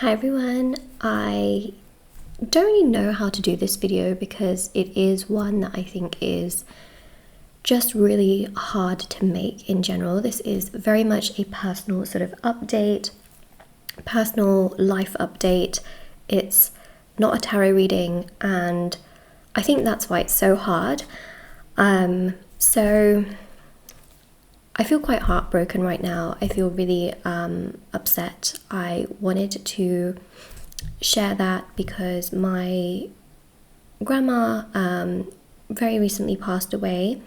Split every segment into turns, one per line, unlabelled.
Hi everyone, I don't really know how to do this video because it is one that I think is just really hard to make in general. This is very much a personal sort of update, personal life update. It's not a tarot reading, and I think that's why it's so hard. So I feel quite heartbroken right now. I feel really upset. I wanted to share that because my grandma very recently passed away,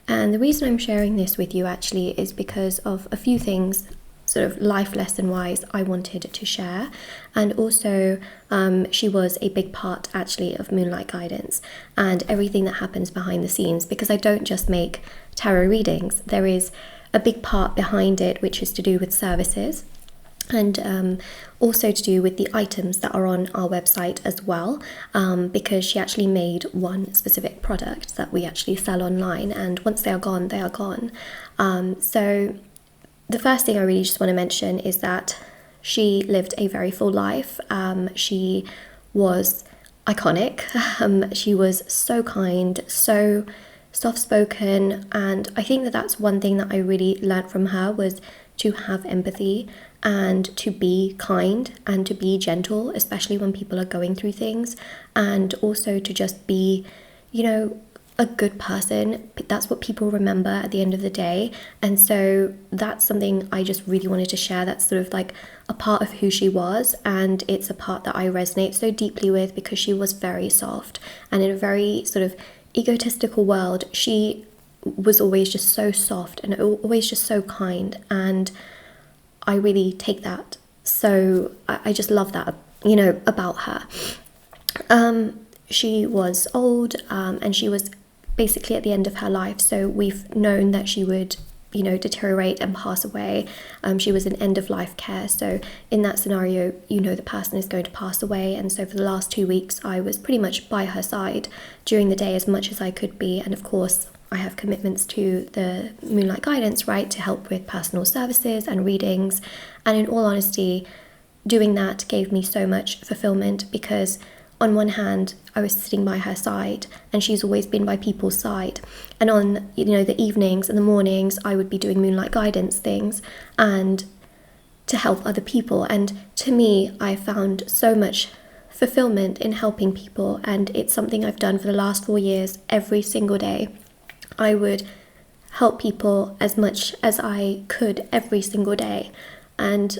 and the reason I'm sharing this with you actually is because of a few things, sort of life lesson wise, I wanted to share. And also she was a big part actually of Moonlight Guidance and everything that happens behind the scenes, because I don't just make tarot readings. There is a big part behind it which is to do with services, and also to do with the items that are on our website as well, because she actually made one specific product that we actually sell online, and once they are gone, they are gone. So the first thing I really just want to mention is that she lived a very full life. She was iconic. She was so kind, so soft-spoken, and I think that that's one thing that I really learned from her, was to have empathy and to be kind and to be gentle, especially when people are going through things, and also to just be, a good person. That's what people remember at the end of the day. And so that's something I just really wanted to share. That's sort of like a part of who she was, and it's a part that I resonate so deeply with because she was very soft, and in a very sort of egotistical world, she was always just so soft and always just so kind, and I really take that. So I just love that, about her. She was old, and she was basically at the end of her life, so we've known that she would deteriorate and pass away. She was in end of life care, so in that scenario, the person is going to pass away. And so for the last 2 weeks, I was pretty much by her side during the day as much as I could be. And of course, I have commitments to the Moonlight Guidance, right, to help with personal services and readings. And in all honesty, doing that gave me so much fulfillment, because on one hand, I was sitting by her side, and she's always been by people's side. And on, the evenings and the mornings, I would be doing Moonlight Guidance things and to help other people. And to me, I found so much fulfillment in helping people. And it's something I've done for the last 4 years. Every single day, I would help people as much as I could every single day. And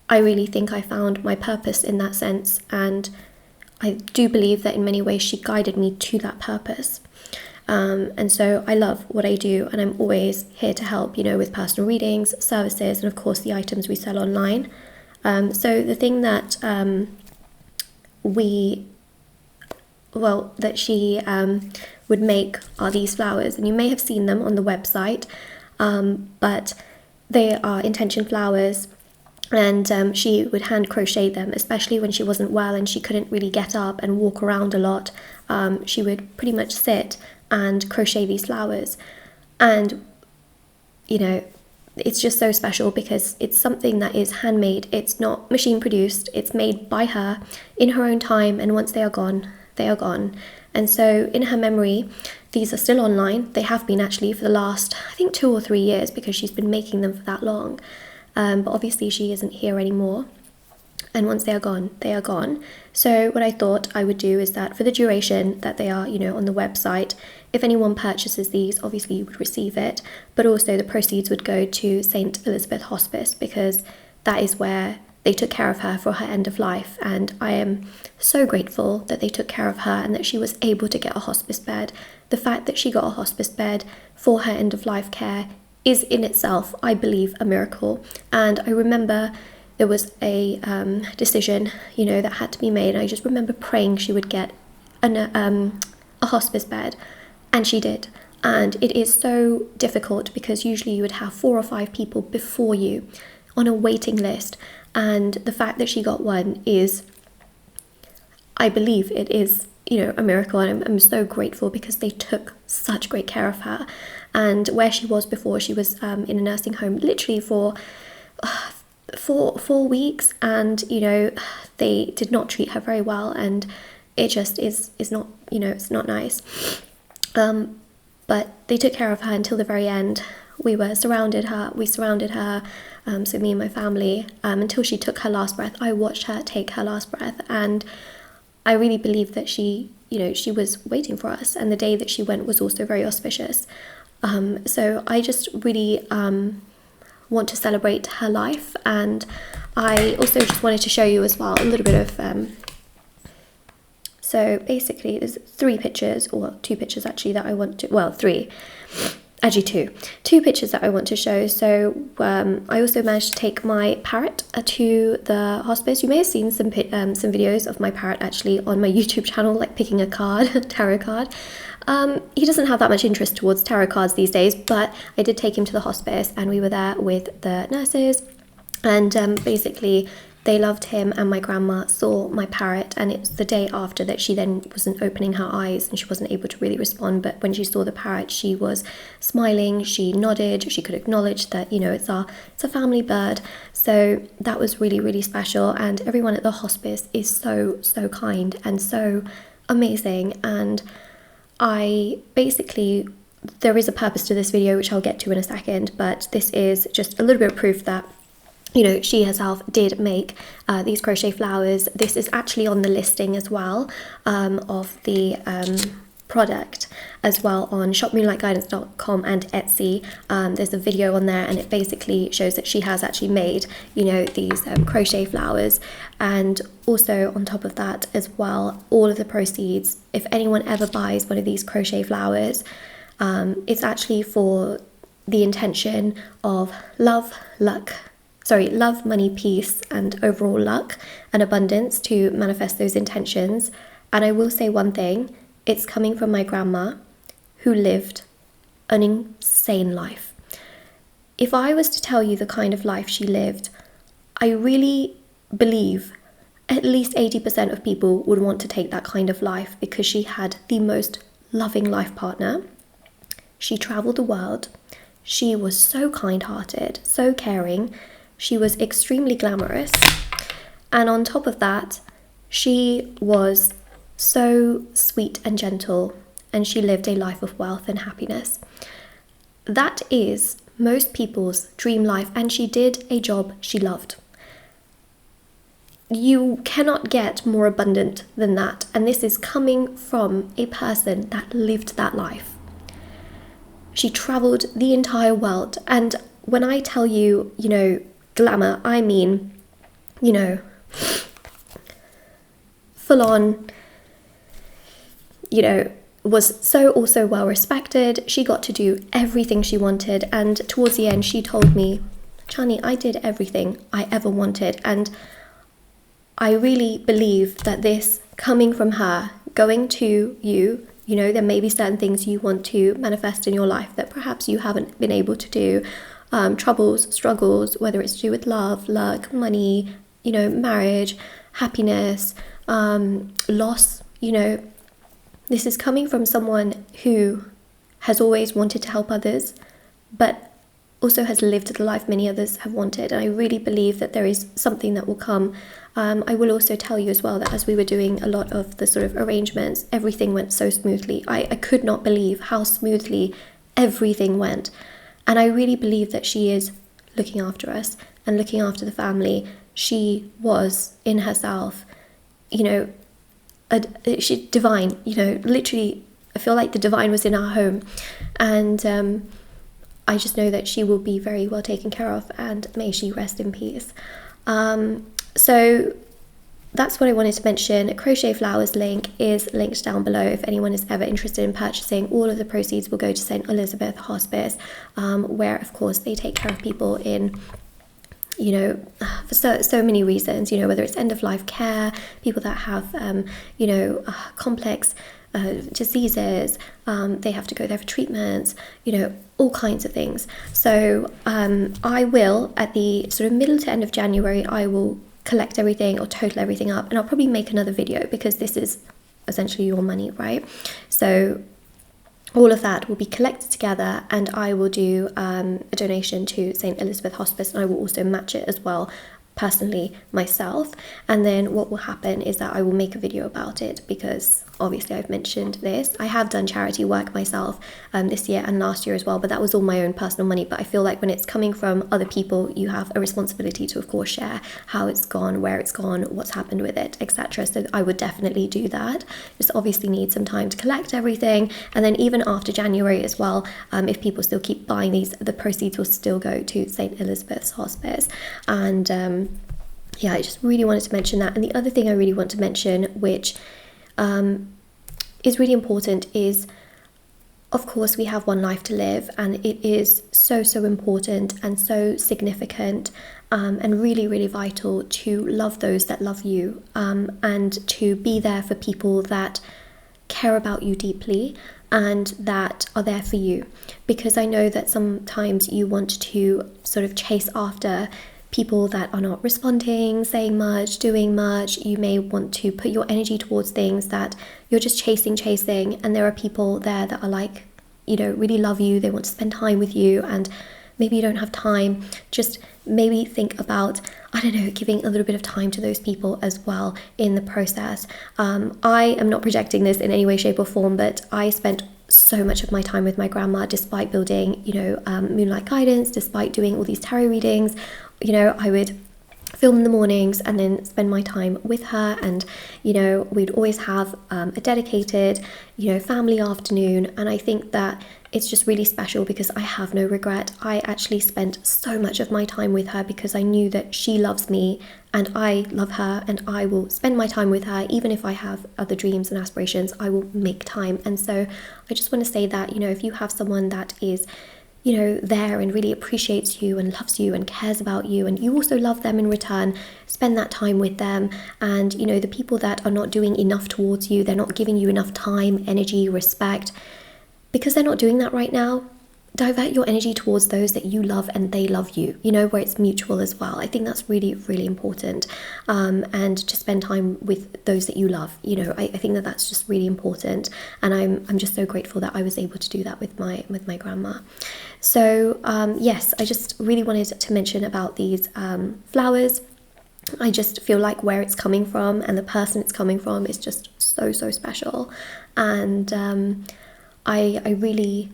I really think I found my purpose in that sense. And I do believe that in many ways she guided me to that purpose. And so I love what I do, and I'm always here to help, with personal readings, services, and of course the items we sell online. So the thing that she would make are these flowers, and you may have seen them on the website, but they are intention flowers. And she would hand crochet them, especially when she wasn't well and she couldn't really get up and walk around a lot. She would pretty much sit and crochet these flowers. And, it's just so special because it's something that is handmade. It's not machine produced. It's made by her in her own time. And once they are gone, they are gone. And so in her memory, these are still online. They have been actually for the last, I think, 2 or 3 years, because she's been making them for that long. But obviously she isn't here anymore, and once they are gone, they are gone. So what I thought I would do is that for the duration that they are, on the website, if anyone purchases these, obviously you would receive it, but also the proceeds would go to St. Elizabeth Hospice, because that is where they took care of her for her end of life. And I am so grateful that they took care of her and that she was able to get a hospice bed. The fact that she got a hospice bed for her end of life care is in itself, I believe, a miracle. And I remember there was a decision, that had to be made. And I just remember praying she would get a hospice bed, and she did. And it is so difficult because usually you would have 4 or 5 people before you on a waiting list. And the fact that she got one is, I believe it is, a miracle. And I'm so grateful because they took such great care of her. And where she was before, she was in a nursing home literally for for 4 weeks, and you know, they did not treat her very well, and it just is not, you know, it's not nice. But they took care of her until the very end. We surrounded her, so me and my family, until she took her last breath. I watched her take her last breath, and I really believe that she, you know, she was waiting for us, and the day that she went was also very auspicious. So I just really want to celebrate her life, and I also just wanted to show you as well a little bit of so basically there's 3 pictures, or 2 pictures actually, that I want to, well, 3, actually 2 pictures that I want to show. So I also managed to take my parrot to the hospice. You may have seen some videos of my parrot actually on my YouTube channel, like picking a card, tarot card. He doesn't have that much interest towards tarot cards these days, but I did take him to the hospice, and we were there with the nurses, and basically they loved him, and my grandma saw my parrot, and it was the day after that she then wasn't opening her eyes and she wasn't able to really respond. But when she saw the parrot, she was smiling, she nodded, she could acknowledge that, you know, it's a family bird. So that was really, really special, and everyone at the hospice is so kind and so amazing. And I basically, there is a purpose to this video, which I'll get to in a second, but this is just a little bit of proof that, you know, she herself did make these crochet flowers. This is actually on the listing as well, of the product as well on shopmoonlightguidance.com and Etsy. There's a video on there, and it basically shows that she has actually made, you know, these crochet flowers. And also on top of that as well, all of the proceeds, if anyone ever buys one of these crochet flowers, it's actually for the intention of love, money, peace, and overall luck and abundance, to manifest those intentions. And I will say one thing, it's coming from my grandma, who lived an insane life. If I was to tell you the kind of life she lived, I really believe at least 80% of people would want to take that kind of life, because she had the most loving life partner. She traveled the world. She was so kind-hearted, so caring. She was extremely glamorous, and on top of that, she was so sweet and gentle, and she lived a life of wealth and happiness. That is most people's dream life, and she did a job she loved. You cannot get more abundant than that, and this is coming from a person that lived that life. She traveled the entire world, and when I tell you, you know, glamour, I mean, you know, full on, you know, was so also well respected. She got to do everything she wanted, and towards the end she told me, Chani, I did everything I ever wanted. And I really believe that this coming from her, going to you, you know, there may be certain things you want to manifest in your life that perhaps you haven't been able to do. Troubles, struggles, whether it's to do with love, luck, money, you know, marriage, happiness, loss, you know. This is coming from someone who has always wanted to help others, but also has lived the life many others have wanted. And I really believe that there is something that will come. I will also tell you as well that as we were doing a lot of the sort of arrangements, everything went so smoothly. I could not believe how smoothly everything went. And I really believe that she is looking after us and looking after the family. She was in herself, you know, she divine, you know, literally, I feel like the divine was in our home. And I just know that she will be very well taken care of, and may she rest in peace. So that's what I wanted to mention. Crochet Flowers link is linked down below if anyone is ever interested in purchasing. All of the proceeds will go to St. Elizabeth Hospice, where of course they take care of people in, you know, for so many reasons, you know, whether it's end of life care, people that have you know, complex diseases, they have to go there for treatments, you know, all kinds of things. So I will, at the sort of middle to end of January, I will collect everything or total everything up, and I'll probably make another video, because this is essentially your money, right? So all of that will be collected together, and I will do a donation to St. Elizabeth Hospice, and I will also match it as well personally myself. And then what will happen is that I will make a video about it, because obviously I've mentioned this. I have done charity work myself this year and last year as well, but that was all my own personal money. But I feel like when it's coming from other people, you have a responsibility to, of course, share how it's gone, where it's gone, what's happened with it, etc. So I would definitely do that. Just obviously need some time to collect everything, and then even after January as well, if people still keep buying these, the proceeds will still go to St. Elizabeth's Hospice. And yeah, I just really wanted to mention that. And the other thing I really want to mention, which is really important, is, of course, we have one life to live, and it is so important and so significant and really vital to love those that love you, and to be there for people that care about you deeply and that are there for you. Because I know that sometimes you want to sort of chase after people that are not responding, saying much, doing much. You may want to put your energy towards things that you're just chasing, and there are people there that are like, you know, really love you, they want to spend time with you, and maybe you don't have time. Just maybe think about, I don't know, giving a little bit of time to those people as well in the process. I am not projecting this in any way, shape or form, but I spent so much of my time with my grandma, despite building, you know, Moonlight Guidance, despite doing all these tarot readings. You know, I would film in the mornings and then spend my time with her, and you know, we'd always have a dedicated, you know, family afternoon. And I think that it's just really special because I have no regret. I actually spent so much of my time with her because I knew that she loves me and I love her, and I will spend my time with her. Even if I have other dreams and aspirations, I will make time. And so I just want to say that, you know, if you have someone that is, you know, there and really appreciates you and loves you and cares about you, and you also love them in return, spend that time with them. And you know, the people that are not doing enough towards you, they're not giving you enough time, energy, respect, because they're not doing that right now, divert your energy towards those that you love and they love you, you know, where it's mutual as well. I think that's really important. And to spend time with those that you love, you know, I think that that's just really important. And I'm just so grateful that I was able to do that with my grandma. So yes, I just really wanted to mention about these flowers. I just feel like where it's coming from and the person it's coming from is just so special. And I really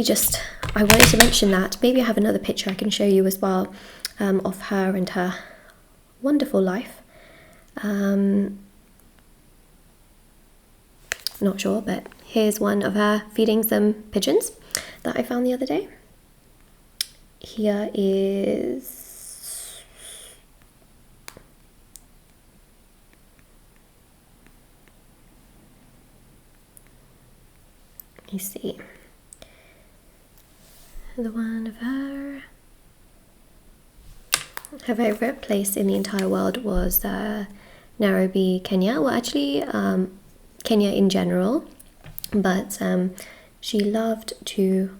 just, I wanted to mention that. Maybe I have another picture I can show you as well, of her and her wonderful life. Not sure, but here's one of her feeding some pigeons that I found the other day. Here is, let me see, the one of her favourite place in the entire world was Nairobi, Kenya. Well, actually Kenya in general, but she loved to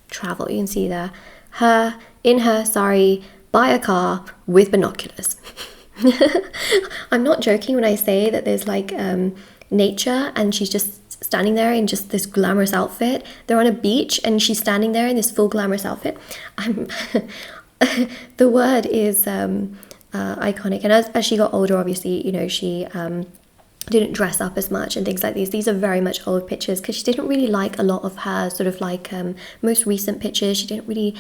travel. You can see there her in her sari by a car with binoculars. I'm not joking when I say that there's like nature, and she's just standing there in just this glamorous outfit. They're on a beach and she's standing there in this full glamorous outfit. The word is iconic. And as she got older, obviously, you know, she didn't dress up as much and things like these. These are very much old pictures because she didn't really like a lot of her sort of like most recent pictures. She didn't really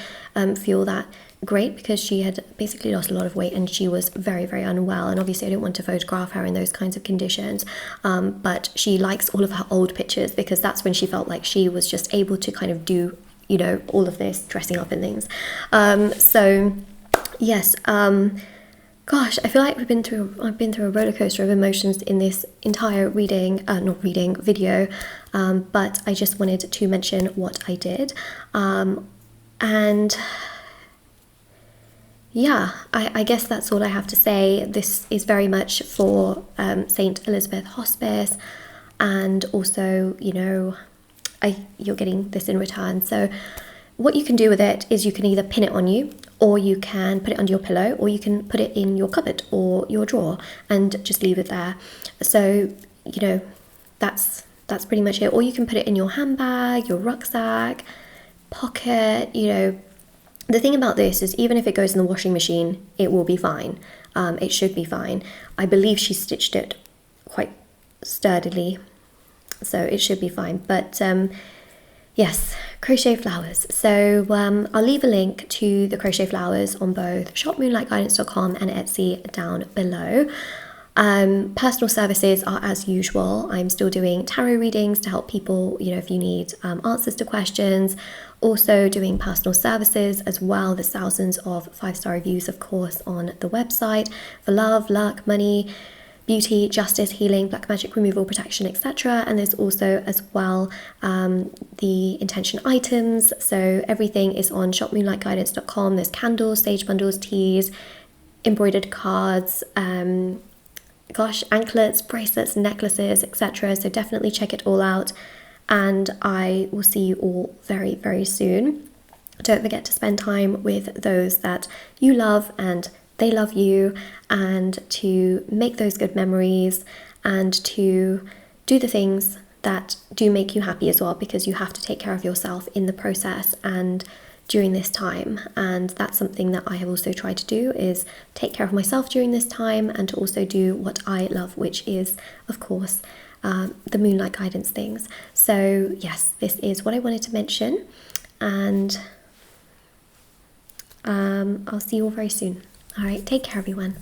feel that great because she had basically lost a lot of weight and she was very unwell, and obviously I don't want to photograph her in those kinds of conditions, but she likes all of her old pictures because that's when she felt like she was just able to kind of do, you know, all of this dressing up and things. So yes, gosh, I feel like I've been through a roller coaster of emotions in this entire video, but I just wanted to mention what I did. And yeah, I guess that's all I have to say. This is very much for St. Elizabeth Hospice, and also, you know, you're getting this in return. So what you can do with it is you can either pin it on you, or you can put it under your pillow, or you can put it in your cupboard or your drawer and just leave it there. So, you know, that's that's pretty much it. Or you can put it in your handbag, your rucksack, pocket, you know. The thing about this is even if it goes in the washing machine, it will be fine. It should be fine. I believe she stitched it quite sturdily, so it should be fine. But yes, crochet flowers. So I'll leave a link to the crochet flowers on both shopmoonlightguidance.com and Etsy down below. Personal services are as usual. I'm still doing tarot readings to help people, you know, if you need answers to questions. Also doing personal services as well. There's thousands of 5-star reviews, of course, on the website for love, luck, money, beauty, justice, healing, black magic removal, protection, etc. And there's also as well the intention items. So everything is on shopmoonlightguidance.com. There's candles, sage bundles, teas, embroidered cards, anklets, bracelets, necklaces, etc. So definitely check it all out, and I will see you all very, very soon. Don't forget to spend time with those that you love and they love you, and to make those good memories and to do the things that do make you happy as well, because you have to take care of yourself in the process and during this time. And that's something that I have also tried to do, is take care of myself during this time and to also do what I love, which is of course the moonlight guidance things. So yes, this is what I wanted to mention, and I'll see you all very soon. All right, take care everyone.